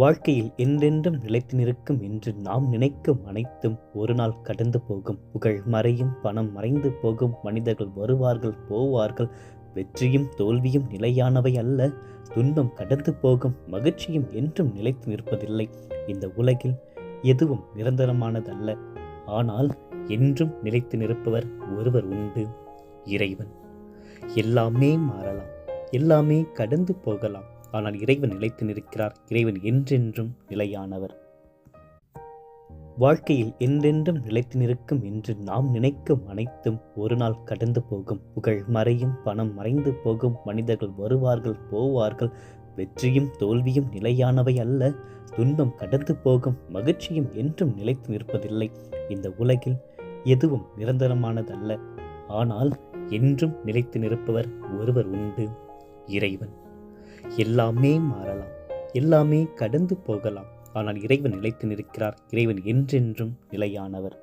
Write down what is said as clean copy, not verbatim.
வாழ்க்கையில் என்றென்றும் நிலைத்து நிற்கும் என்று நாம் நினைக்கும் அனைத்தும் ஒரு நாள் கடந்து போகும். புகழ் மறையும், பணம் மறைந்து போகும், மனிதர்கள் வருவார்கள் போவார்கள். வெற்றியும் தோல்வியும் நிலையானவை அல்ல. துன்பம் கடந்து போகும், மகிழ்ச்சியும் என்றும் நிலைத்து நிற்பதில்லை. இந்த உலகில் எதுவும் நிரந்தரமானதல்ல. ஆனால் என்றும் நிலைத்து நிற்பவர் ஒருவர் உண்டு, இறைவன். எல்லாமே மாறலாம், எல்லாமே கடந்து போகலாம். ஆனால் இறைவன் நிலைத்து நிற்கிறார். இறைவன் என்றென்றும் நிலையானவர். வாழ்க்கையில் என்றென்றும் நிலைத்து நிற்கும் என்று நாம் நினைக்கும் அனைத்தும் ஒரு நாள் கடந்து போகும். புகழ் மறையும், பணம் மறைந்து போகும், மனிதர்கள் வருவார்கள் போவார்கள். வெற்றியும் தோல்வியும் நிலையானவை அல்ல. துன்பம் கடந்து போகும், மகிழ்ச்சியும் என்றும் நிலைத்து நிற்பதில்லை. இந்த உலகில் எதுவும் நிரந்தரமானதல்ல. ஆனால் என்றும் நிலைத்து நிற்பவர் ஒருவர் உண்டு, இறைவன். எல்லாமே மாறலாம், எல்லாமே கடந்து போகலாம். ஆனால் இறைவன் நிலைத்து நிற்கிறார். இறைவன் என்றென்றும் நிலையானவர்.